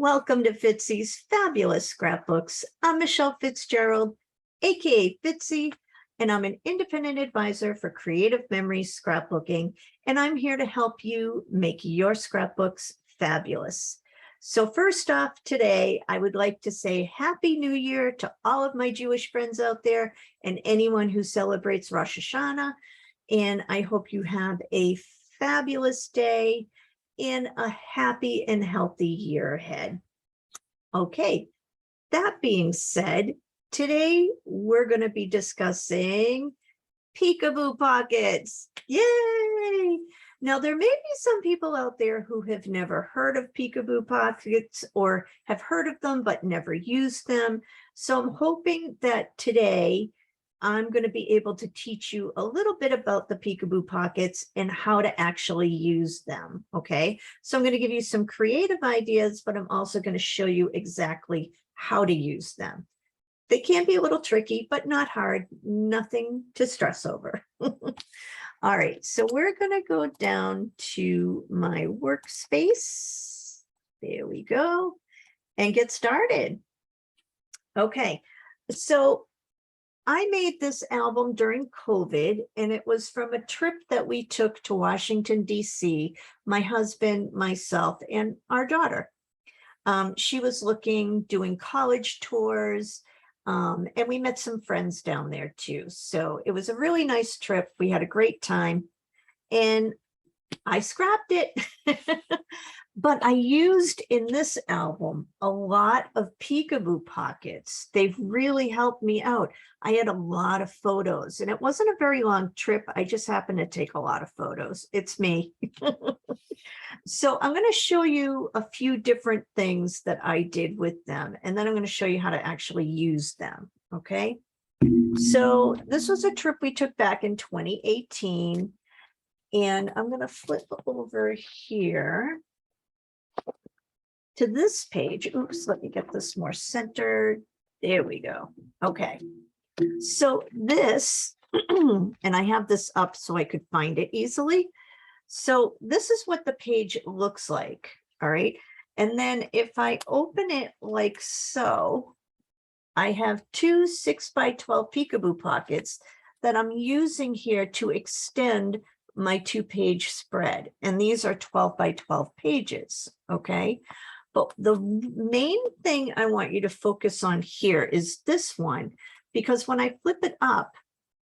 Welcome to Fitzy's Fabulous Scrapbooks. I'm Michelle Fitzgerald, aka Fitzy, and I'm an independent advisor for Creative Memories Scrapbooking, and I'm here to help you make your scrapbooks fabulous. So first off, today, I would like to say Happy New Year to all of my Jewish friends out there and anyone who celebrates Rosh Hashanah, and I hope you have a fabulous day in a happy and healthy year ahead. Okay, that being said, today we're going to be discussing peekaboo pockets. Yay! Now, there may be some people out there who have never heard of peekaboo pockets or have heard of them but never used them. So I'm hoping that today I'm going to be able to teach you a little bit about the peekaboo pockets and how to actually use them. Okay, so I'm going to give you some creative ideas, but I'm also going to show you exactly how to use them. They can be a little tricky, but not hard. Nothing to stress over. All right, so we're going to go down to my workspace. There we go, and get started. Okay, so I made this album during COVID, and it was from a trip that we took to Washington, D.C., my husband, myself, and our daughter. She was doing college tours, and we met some friends down there too. So it was a really nice trip. We had a great time, and I scrapped it. But I used in this album a lot of peekaboo pockets. They've really helped me out. I had a lot of photos, and it wasn't a very long trip. I just happened to take a lot of photos. It's me. So I'm going to show you a few different things that I did with them, and then I'm going to show you how to actually use them. Okay. So this was a trip we took back in 2018, and I'm going to flip over here to this page. Oops, let me get this more centered. There we go. Okay. So this, and I have this up so I could find it easily. So this is what the page looks like. All right. And then if I open it like so, I have two 6x12 peekaboo pockets that I'm using here to extend my 2-page spread. And these are 12x12 pages. Okay. But the main thing I want you to focus on here is this one, because when I flip it up,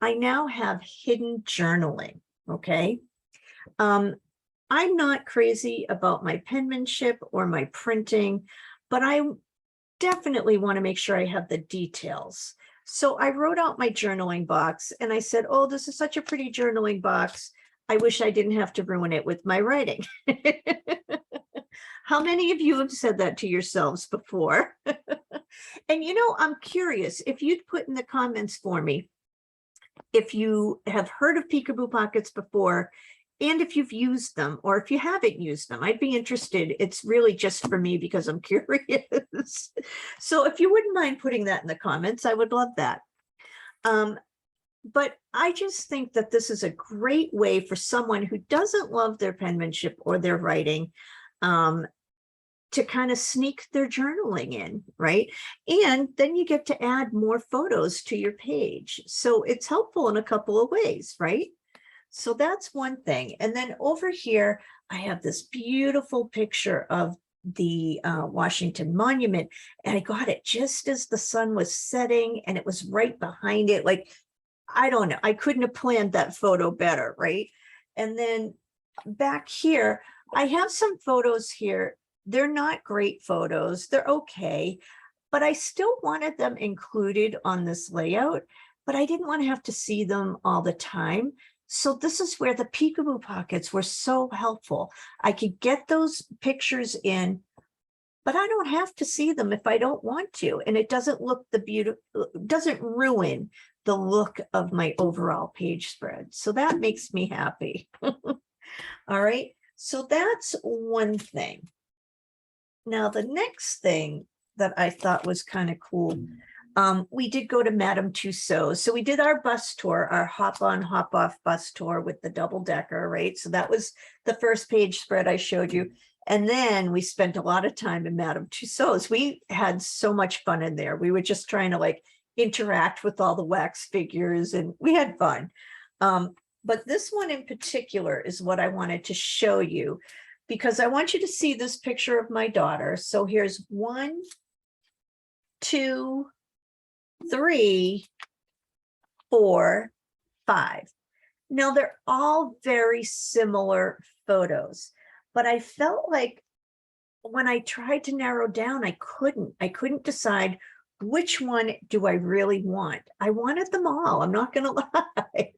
I now have hidden journaling. Okay. I'm not crazy about my penmanship or my printing, but I definitely want to make sure I have the details. So I wrote out my journaling box and I said, oh, this is such a pretty journaling box. I wish I didn't have to ruin it with my writing. How many of you have said that to yourselves before? And I'm curious if you'd put in the comments for me if you have heard of peekaboo pockets before, and if you've used them, or if you haven't used them. I'd be interested. It's really just for me because I'm curious. So if you wouldn't mind putting that in the comments, I would love that. But I just think that this is a great way for someone who doesn't love their penmanship or their writing to kind of sneak their journaling in, right? And then you get to add more photos to your page. So it's helpful in a couple of ways, right? So that's one thing. And then over here, I have this beautiful picture of the Washington Monument, and I got it just as the sun was setting, and it was right behind it. Like, I don't know, I couldn't have planned that photo better, right? And then back here, I have some photos here. They're not great photos. They're okay, but I still wanted them included on this layout, but I didn't want to have to see them all the time. So this is where the peekaboo pockets were so helpful. I could get those pictures in, but I don't have to see them if I don't want to. And it doesn't look doesn't ruin the look of my overall page spread. So that makes me happy. All right. So that's one thing. Now, the next thing that I thought was kind of cool, We did go to Madame Tussauds. So we did our bus tour, our hop on, hop off bus tour with the double decker, right? So that was the first page spread I showed you. And then we spent a lot of time in Madame Tussauds. We had so much fun in there. We were just trying to like interact with all the wax figures and we had fun. But this one in particular is what I wanted to show you because I want you to see this picture of my daughter. So here's 1, 2, 3, 4, 5. Now they're all very similar photos, but I felt like when I tried to narrow down, I couldn't decide which one do I really want. I wanted them all. I'm not going to lie.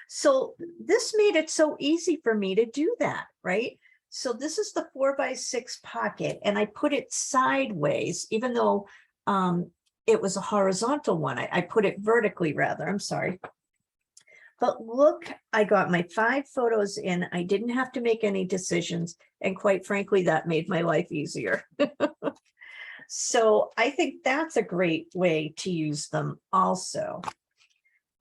So this made it so easy for me to do that, right? So this is the 4x6 pocket and I put it sideways, even though it was a horizontal one. I put it vertically rather, I'm sorry. But look, I got my 5 photos in. I didn't have to make any decisions. And quite frankly, that made my life easier. So I think that's a great way to use them also.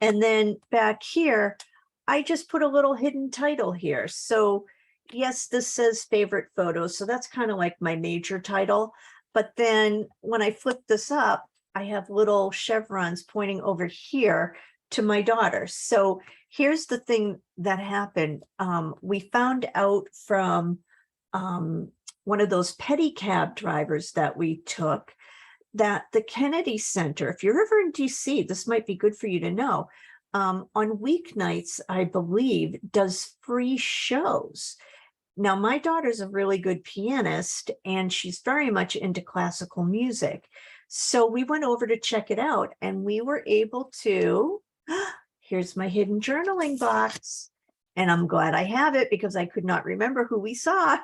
And then back here, I just put a little hidden title here. So yes, this says favorite photos. So that's kind of like my major title. But then when I flip this up, I have little chevrons pointing over here to my daughter. So here's the thing that happened. We found out from one of those pedicab drivers that we took that the Kennedy Center, if you're ever in DC, this might be good for you to know, on weeknights, I believe, does free shows. Now, my daughter's a really good pianist and she's very much into classical music. So we went over to check it out and we were able to, here's my hidden journaling box. And I'm glad I have it because I could not remember who we saw.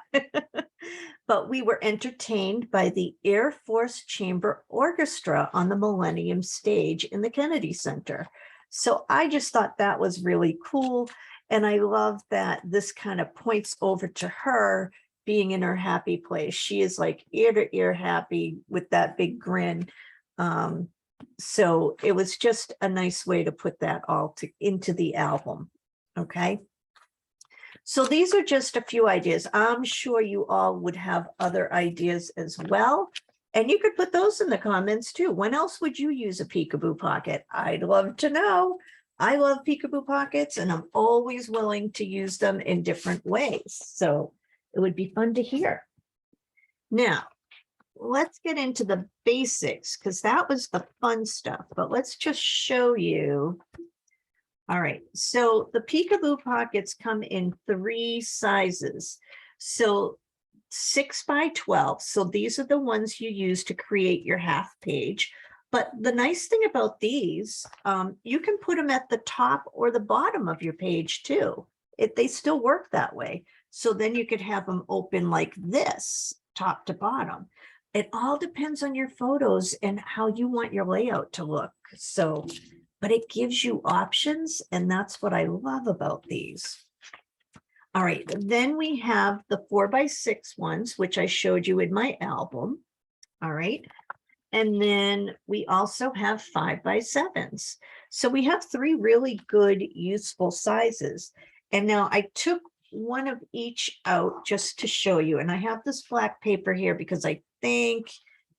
But we were entertained by the Air Force Chamber Orchestra on the Millennium Stage in the Kennedy Center. So I just thought that was really cool. And I love that this kind of points over to her being in her happy place. She is like ear to ear happy with that big grin. So it was just a nice way to put that all into the album. Okay. So these are just a few ideas. I'm sure you all would have other ideas as well. And you could put those in the comments too. When else would you use a peekaboo pocket? I'd love to know. I love peekaboo pockets and I'm always willing to use them in different ways. So it would be fun to hear. Now, let's get into the basics because that was the fun stuff. But let's just show you. All right, so the peekaboo pockets come in 3 sizes. So 6x12. So these are the ones you use to create your half page. But the nice thing about these, you can put them at the top or the bottom of your page too. They still work that way. So then you could have them open like this, top to bottom. It all depends on your photos and how you want your layout to look. So, but it gives you options, and that's what I love about these. All right, then we have the 4x6 ones, which I showed you in my album. All right. And then we also have 5x7s. So we have 3 really good, useful sizes. And now I took one of each out just to show you. And I have this black paper here because I think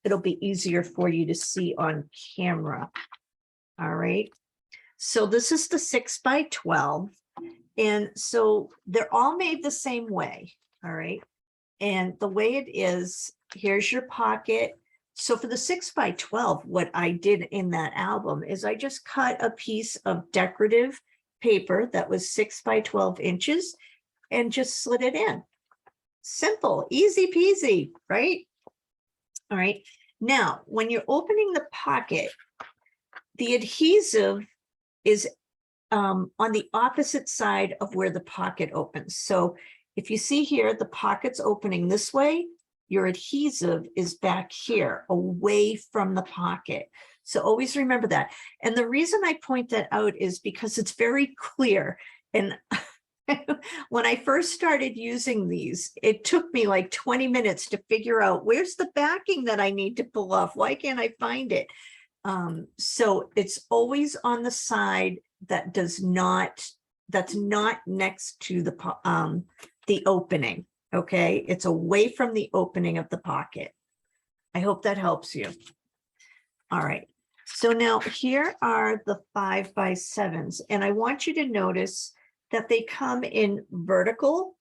it'll be easier for you to see on camera. All right. So this is the 6x12. And so they're all made the same way. All right. And the way it is, here's your pocket. So for the 6x12, what I did in that album is I just cut a piece of decorative paper that was 6x12 inches and just slid it in. Simple, easy peasy, right? All right. Now, when you're opening the pocket, the adhesive is on the opposite side of where the pocket opens. So if you see here, the pocket's opening this way, your adhesive is back here away from the pocket. So always remember that. And the reason I point that out is because it's very clear. And when I first started using these, it took me like 20 minutes to figure out where's the backing that I need to pull off. Why can't I find it? So it's always on the side that that's not next to the opening. Okay, it's away from the opening of the pocket. I hope that helps you. All right. So now here are the 5x7s, and I want you to notice that they come in vertical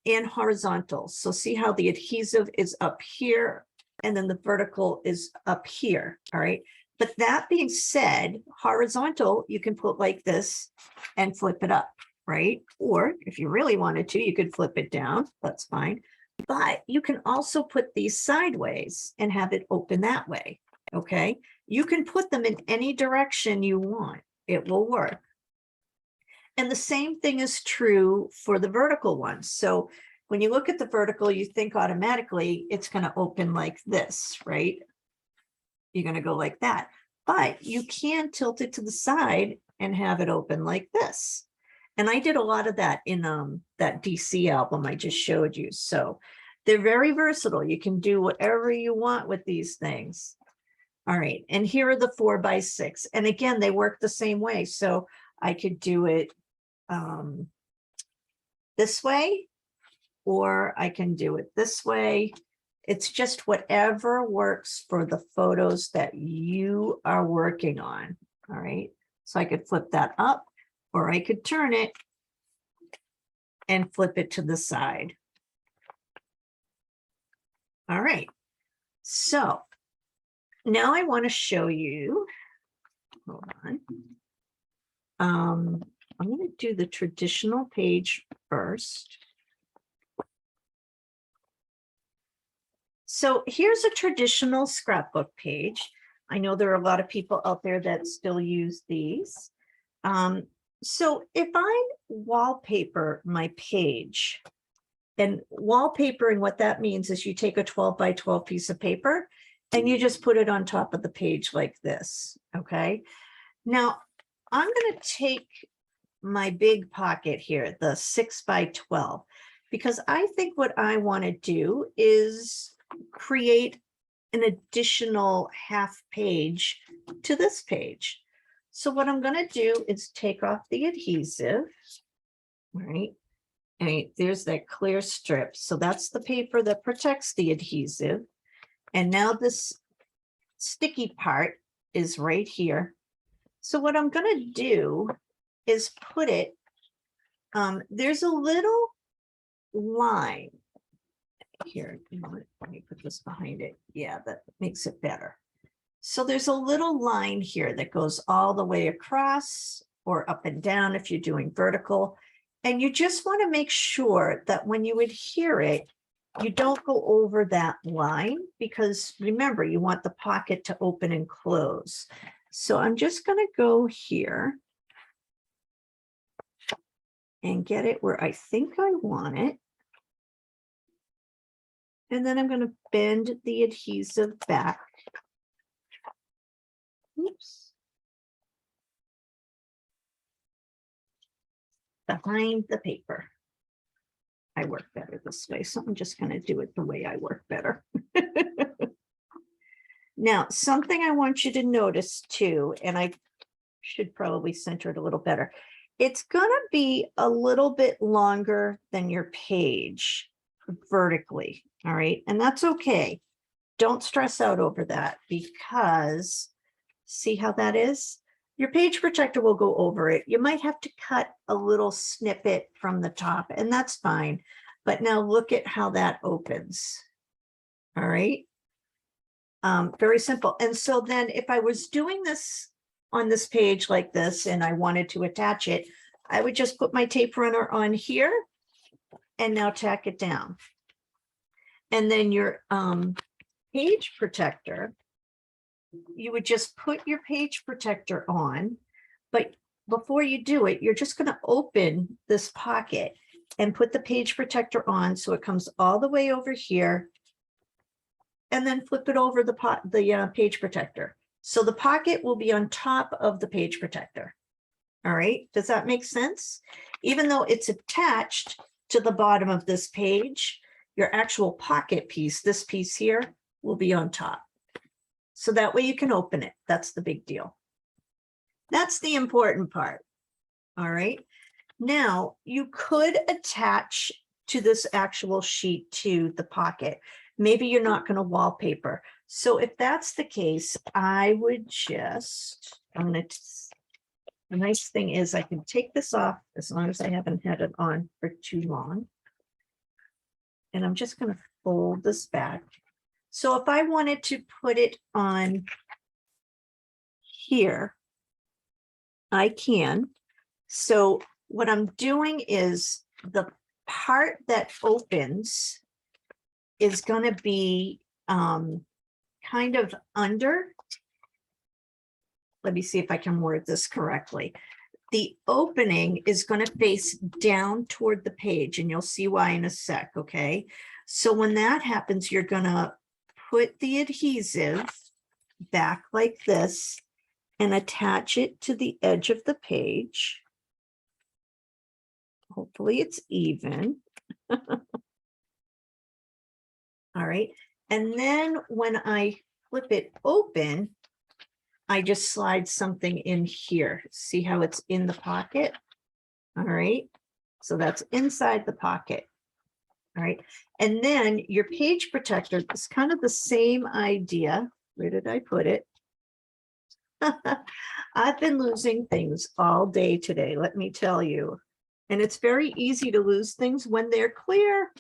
and horizontal. So see how the adhesive is up here and then the vertical is up here. All right. But that being said, horizontal, you can put like this and flip it up, right? Or if you really wanted to, you could flip it down. That's fine. But you can also put these sideways and have it open that way. Okay. You can put them in any direction you want. It will work. And the same thing is true for the vertical ones. So when you look at the vertical, you think automatically it's going to open like this, right? You're going to go like that. But you can tilt it to the side and have it open like this. And I did a lot of that in that DC album I just showed you. So they're very versatile. You can do whatever you want with these things. All right. And here are the 4x6. And again, they work the same way. So I could do it this way, or I can do it this way. It's just whatever works for the photos that you are working on. All right. So I could flip that up, or I could turn it and flip it to the side. All right. So now I want to show you, hold on. I'm going to do the traditional page first. So here's a traditional scrapbook page. I know there are a lot of people out there that still use these. So if I wallpaper my page, and wallpapering, what that means is you take a 12x12 piece of paper and you just put it on top of the page like this. Okay. Now I'm going to take my big pocket here, the 6x12, because I think what I want to do is create an additional half page to this page. So what I'm going to do is take off the adhesive, right? And there's that clear strip. So that's the paper that protects the adhesive. And now this sticky part is right here. So what I'm going to do is put it, there's a little line here. You know what? Let me put this behind it. Yeah, that makes it better. So there's a little line here that goes all the way across or up and down if you're doing vertical. And you just want to make sure that when you adhere it, you don't go over that line, because remember, you want the pocket to open and close. So I'm just going to go here and get it where I think I want it. And then I'm going to bend the adhesive back. Oops. Behind the paper. I work better this way, so I'm just going to do it the way I work better. Now, something I want you to notice too, and I should probably center it a little better. It's going to be a little bit longer than your page vertically. All right. And that's okay. Don't stress out over that, because see how that is? Your page protector will go over it. You might have to cut a little snippet from the top, and that's fine. But now look at how that opens. All right. Very simple. And so then if I was doing this on this page like this and I wanted to attach it, I would just put my tape runner on here and now tack it down. And then your page protector, you would just put your page protector on, but before you do it, you're just going to open this pocket and put the page protector on so it comes all the way over here, and then flip it over the page protector. So the pocket will be on top of the page protector. All right, does that make sense? Even though it's attached to the bottom of this page, your actual pocket piece, this piece here, will be on top. So that way you can open it. That's the big deal. That's the important part. All right. Now you could attach to this actual sheet to the pocket. Maybe you're not going to wallpaper. So if that's the case, I would just, the nice thing is I can take this off as long as I haven't had it on for too long. And I'm just going to fold this back. So if I wanted to put it on here, I can. So what I'm doing is the part that opens is going to be kind of under. Let me see if I can word this correctly. The opening is going to face down toward the page, and you'll see why in a sec, okay? So when that happens, you're going to put the adhesive back like this and attach it to the edge of the page. Hopefully it's even. All right. And then when I flip it open, I just slide something in here. See how it's in the pocket? All right. So that's inside the pocket. All right. And then your page protector is kind of the same idea. Where did I put it? I've been losing things all day today, let me tell you. And it's very easy to lose things when they're clear.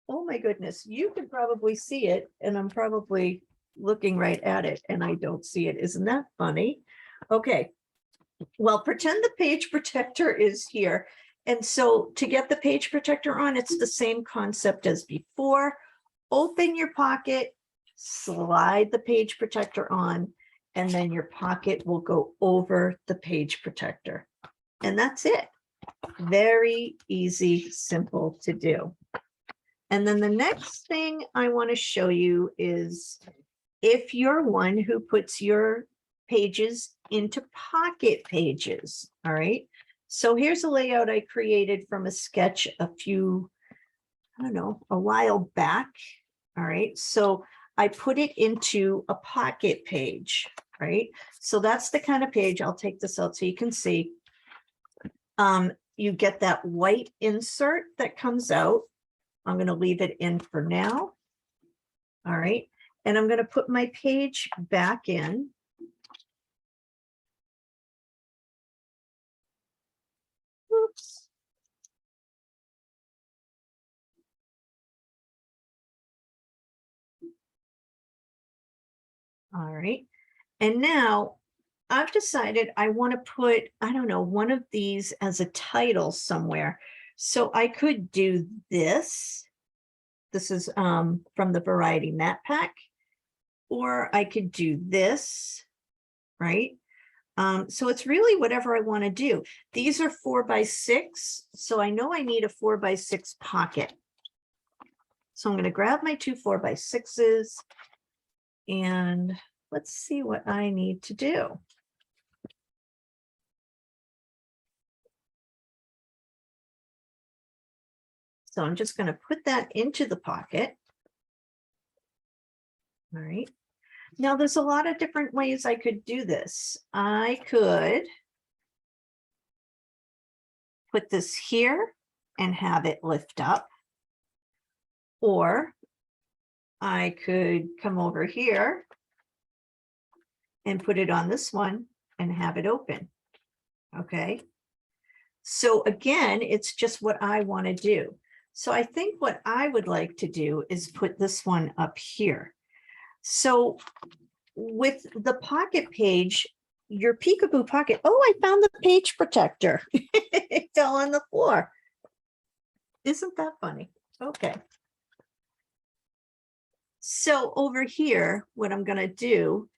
Oh my goodness, you could probably see it, and I'm probably looking right at it and I don't see it. Isn't that funny? Okay, well, pretend the page protector is here. And so to get the page protector on, it's the same concept as before. Open your pocket, slide the page protector on, and then your pocket will go over the page protector. And that's it. Very easy, simple to do. And then the next thing I want to show you is if you're one who puts your pages into pocket pages. All right. So here's a layout I created from a sketch a while back. All right. So I put it into a pocket page, right? So that's the kind of page. I'll take this out so you can see. You get that white insert that comes out. I'm going to leave it in for now. All right. And I'm going to put my page back in. Oops. All right. And now I've decided I want to put, I don't know, one of these as a title somewhere. So I could do this. This is from the Variety Mat Pack. Or I could do this, right? So it's really whatever I want to do. These are 4x6. So I know I need a 4x6 pocket. So I'm going to grab my two 4x6s and let's see what I need to do. So I'm just going to put that into the pocket. All right. Now there's a lot of different ways I could do this. I could put this here and have it lift up. Or I could come over here and put it on this one and have it open. Okay. So again, it's just what I want to do. So I think what I would like to do is put this one up here. So with the pocket page, your peekaboo pocket, oh, I found the page protector. It fell on the floor. Isn't that funny? Okay. So over here, what I'm going to do,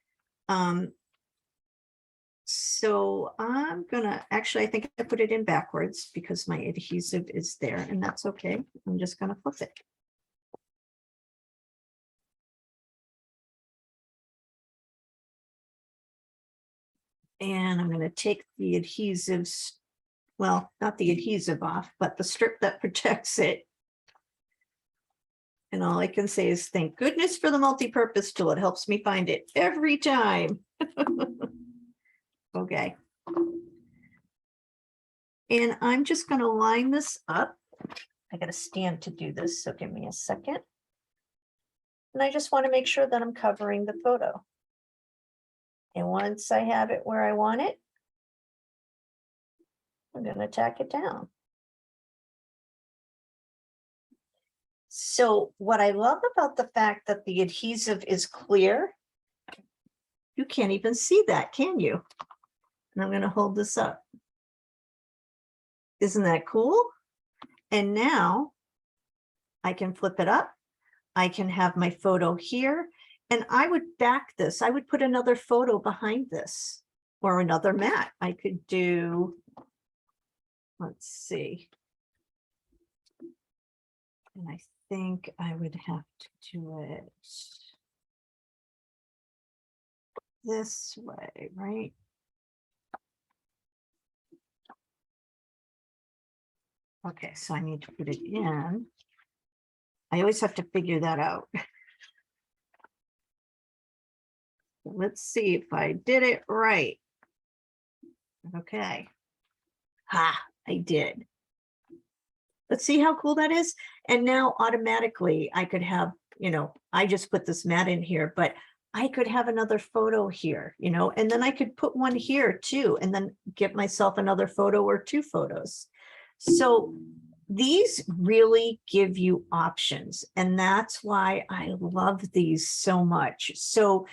so I'm going to, actually, I think I put it in backwards because my adhesive is there, and that's okay. I'm just going to flip it. And I'm going to take the adhesives, well, not the adhesive off, but the strip that protects it. And all I can say is thank goodness for the multi-purpose tool. It helps me find it every time. Okay. And I'm just going to line this up. I got to stand to do this, so give me a second. And I just want to make sure that I'm covering the photo. And once I have it where I want it, I'm going to tack it down. So what I love about the fact that the adhesive is clear, you can't even see that, can you? And I'm going to hold this up. Isn't that cool? And now I can flip it up. I can have my photo here, and I would back this. I would put another photo behind this or another mat. I could do, let's see. And I think I would have to do it this way, right? Okay, so I need to put it in. I always have to figure that out. Let's see if I did it right. Okay. Ha, I did. Let's see how cool that is. And now automatically I could have, I just put this mat in here, but I could have another photo here, and then I could put one here too, and then get myself another photo or two photos. So these really give you options, and that's why I love these so much. So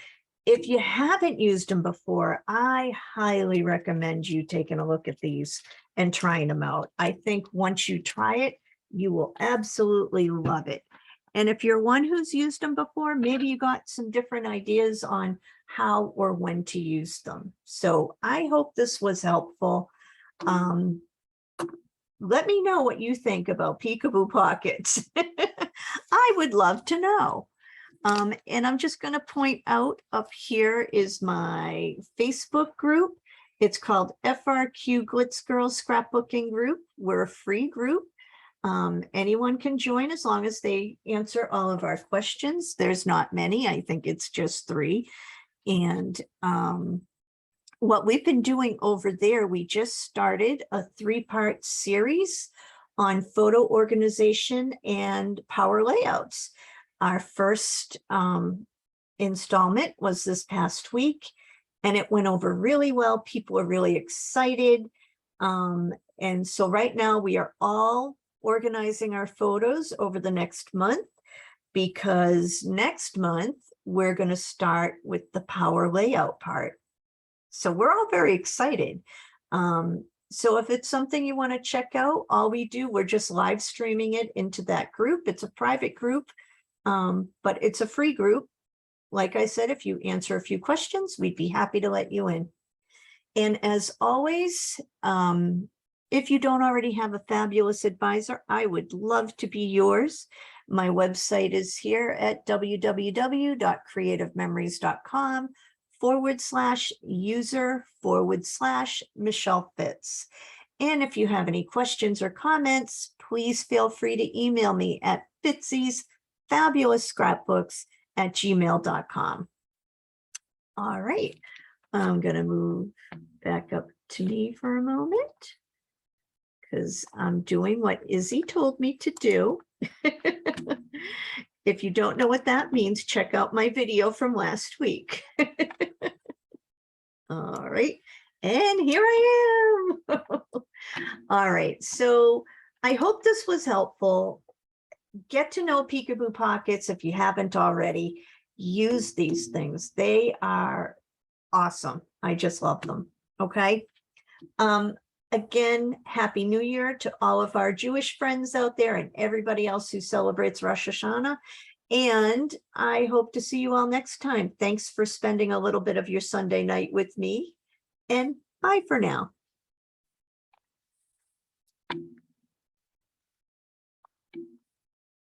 if you haven't used them before, I highly recommend you taking a look at these and trying them out. I think once you try it, you will absolutely love it. And if you're one who's used them before, maybe you got some different ideas on how or when to use them. So I hope this was helpful. Let me know what you think about peekaboo pockets. I would love to know. And I'm just going to point out up here is my Facebook group. It's called FRQ Glitz Girls Scrapbooking Group. We're a free group. Anyone can join as long as they answer all of our questions. There's not many. I think it's just 3. And what we've been doing over there, we just started a 3-part series on photo organization and power layouts. Our first installment was this past week, and it went over really well. People are really excited. And so right now we are all organizing our photos over the next month, because next month we're going to start with the power layout part. So we're all very excited. So if it's something you want to check out, we're just live streaming it into that group. It's a private group, but it's a free group. Like I said, if you answer a few questions, we'd be happy to let you in. And as always, if you don't already have a fabulous advisor, I would love to be yours. My website is here at www.creativememories.com/user/Michelle Fitz. And if you have any questions or comments, please feel free to email me at fitzy'sfabulousscrapbooks@gmail.com. All right, I'm going to move back up to me for a moment, because I'm doing what Izzy told me to do. If you don't know what that means, check out my video from last week. All right, and here I am. All right, so I hope this was helpful. Get to know peekaboo pockets if you haven't already. Use these things. They are awesome. I just love them. Okay. Again, Happy New Year to all of our Jewish friends out there and everybody else who celebrates Rosh Hashanah. And I hope to see you all next time. Thanks for spending a little bit of your Sunday night with me. And bye for now.